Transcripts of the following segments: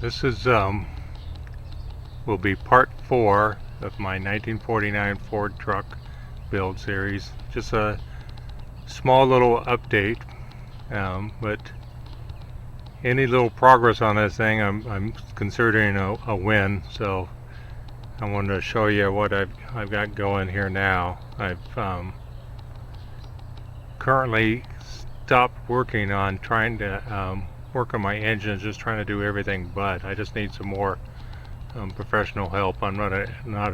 This is will be part 4 of my 1949 Ford truck build series. Just a small little update, but any little progress on this thing I'm considering a win. So I wanted to show you what I've got going here now. I've currently stopped working on trying to work on my engines, just trying to do everything, but I just need some more professional help. I'm not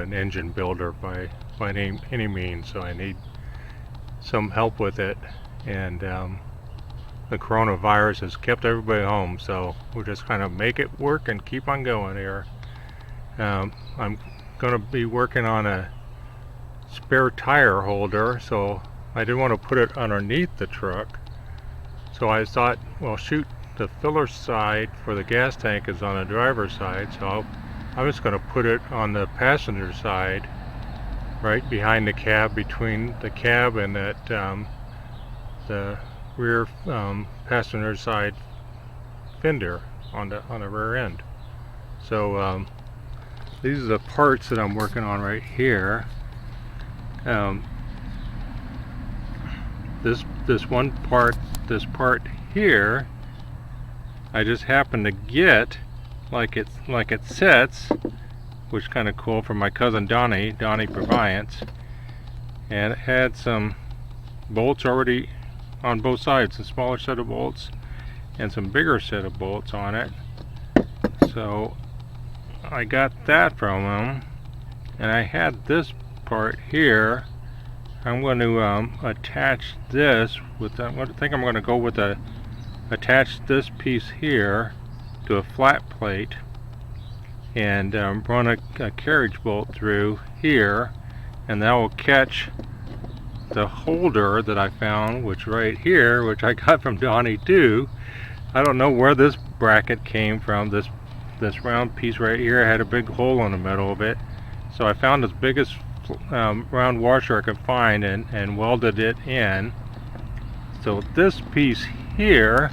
an engine builder by any means, so I need some help with it. And the coronavirus has kept everybody home, so we're just kind of make it work and keep on going here. I'm going to be working on a spare tire holder, so I didn't want to put it underneath the truck. So I thought, well, shoot, the filler side for the gas tank is on the driver's side, so I'm just going to put it on the passenger side, right behind the cab, between the cab and that the rear passenger side fender on the rear end. So these are the parts that I'm working on right here. This one part, this part here, I just happened to get like it sets, which is kind of cool, from my cousin Donnie Proviance, and it had some bolts already on both sides, a smaller set of bolts and some bigger set of bolts on it. So I got that from him, and I had this part here. I'm going to attach this with I think I'm going to go with attach this piece here to a flat plate and run a carriage bolt through here, and that will catch the holder that I found, which right here, which I got from Donnie too. I don't know where this bracket came from. This round piece right here had a big hole in the middle of it, so I found the biggest round washer I could find and welded it in. So this piece here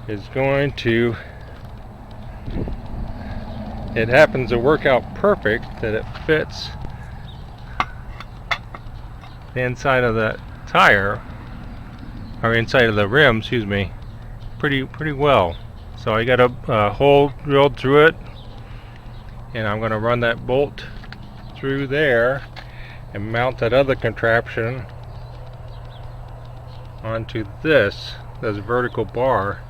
is going to, it happens to work out perfect that it fits the inside of the tire, or inside of the rim, excuse me, pretty well. So I got a hole drilled through it, and I'm going to run that bolt through there and mount that other contraption onto this vertical bar,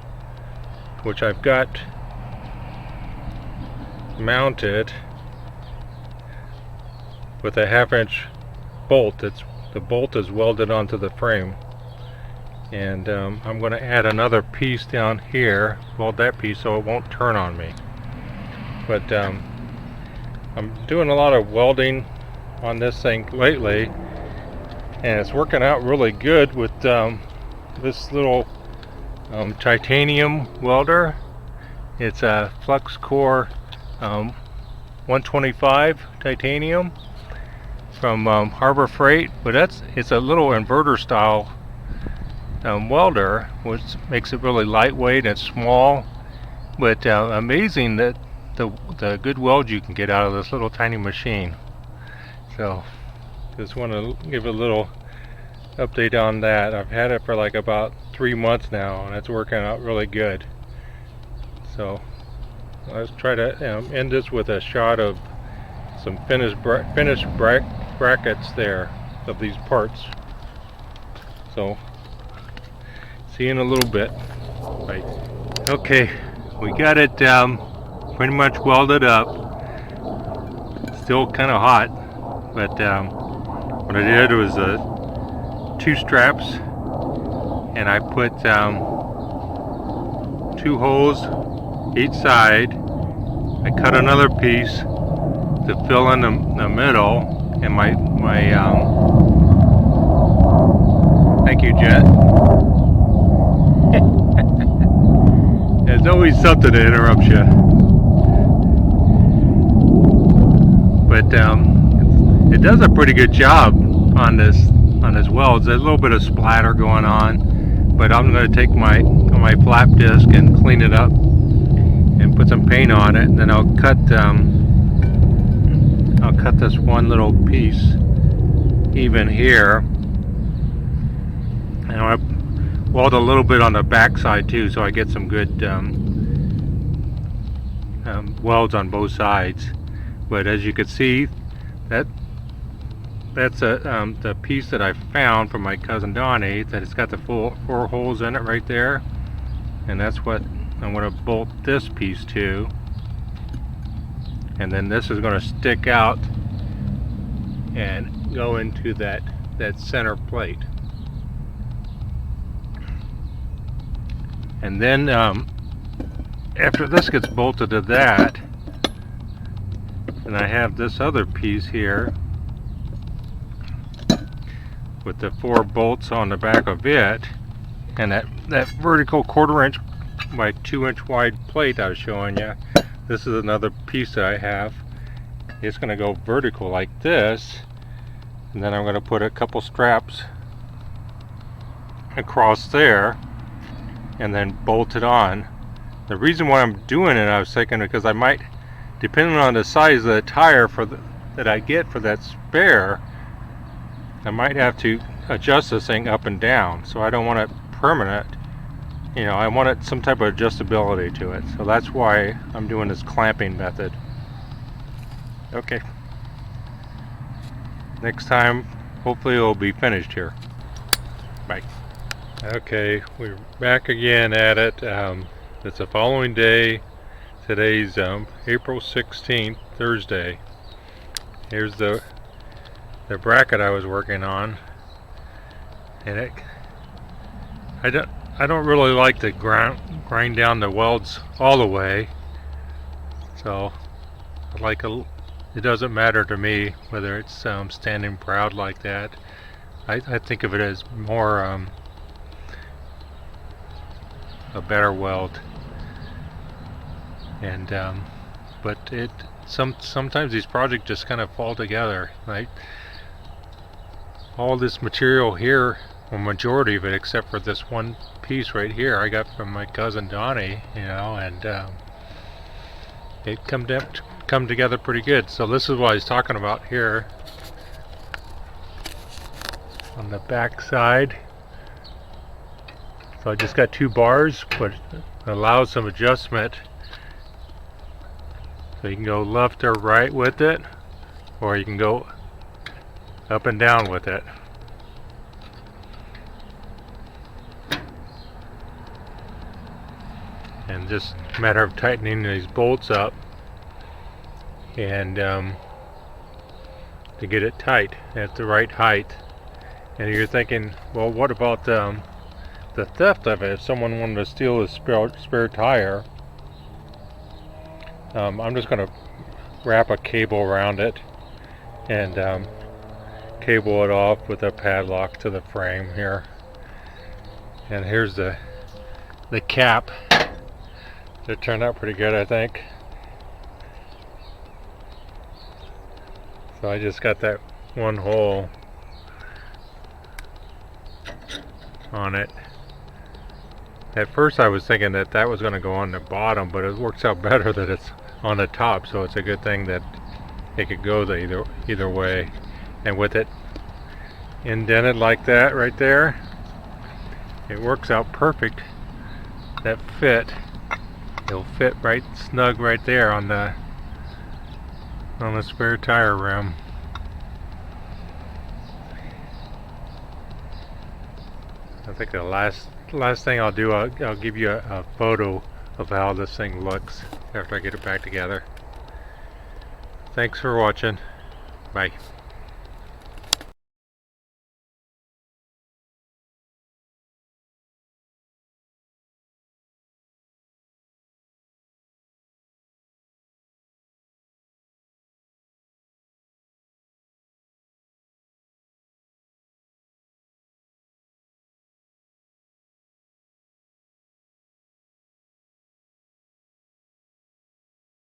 which I've got mounted with a 1/2-inch bolt. The bolt is welded onto the frame, and I'm going to add another piece down here, weld that piece so it won't turn on me. But I'm doing a lot of welding on this thing lately, and it's working out really good with this little titanium welder. It's a flux core 125 titanium from Harbor Freight, but it's a little inverter style welder, which makes it really lightweight and small, but amazing that the good weld you can get out of this little tiny machine. So just want to give a little update on that. I've had it for like about 3 months now, and it's working out really good. So let's try to end this with a shot of some finished brackets there of these parts. So see you in a little bit. Bye. Okay, we got it pretty much welded up. Still kind of hot, but what I did was 2 straps, and I put 2 holes each side. I cut another piece to fill in the middle, and my thank you, Jet. There's always something to interrupt you. But it does a pretty good job on this weld. There's a little bit of splatter going on, but I'm going to take my flap disc and clean it up and put some paint on it, and then I'll cut this one little piece even here, and I'll weld a little bit on the back side too, so I get some good welds on both sides. But as you can see, that's the piece that I found from my cousin Donnie, that it's got the four holes in it right there, and that's what I'm going to bolt this piece to, and then this is going to stick out and go into that center plate. And then after this gets bolted to that, and I have this other piece here with the 4 bolts on the back of it, and that vertical 1/4 inch by 2 inch wide plate I was showing you. This is another piece that I have. It's going to go vertical like this, and then I'm going to put a couple straps across there and then bolt it on. The reason why I'm doing it, I was thinking, because I might, depending on the size of the tire that I get for that spare, I might have to adjust this thing up and down. So I don't want it permanent. You know, I wanted some type of adjustability to it. So that's why I'm doing this clamping method. Okay. Next time, hopefully it'll be finished here. Bye. Okay, we're back again at it. It's the following day. Today's April 16th, Thursday. Here's the bracket I was working on, and I don't really like to grind down the welds all the way, so it doesn't matter to me whether it's standing proud like that. I think of it as more a better weld, and but sometimes these projects just kind of fall together. Right? All this material here, or majority of it, except for this one piece right here, I got from my cousin Donnie, you know, and it come together pretty good. So this is what I was talking about here on the back side. So I just got 2 bars, but it allows some adjustment. So you can go left or right with it, or you can go up and down with it. And just a matter of tightening these bolts up and to get it tight at the right height. And you're thinking, well, what about the theft of it? If someone wanted to steal a spare tire, I'm just going to wrap a cable around it and cable it off with a padlock to the frame here. And here's the cap. It turned out pretty good, I think. So I just got that one hole on it. At first I was thinking that was going to go on the bottom, but it works out better that it's on the top, so it's a good thing that it could go either way. And with it indented like that right there, it works out perfect. That fit, it'll fit right snug right there on the spare tire rim. I think the last thing I'll do, I'll give you a photo of how this thing looks after I get it back together. Thanks for watching. Bye.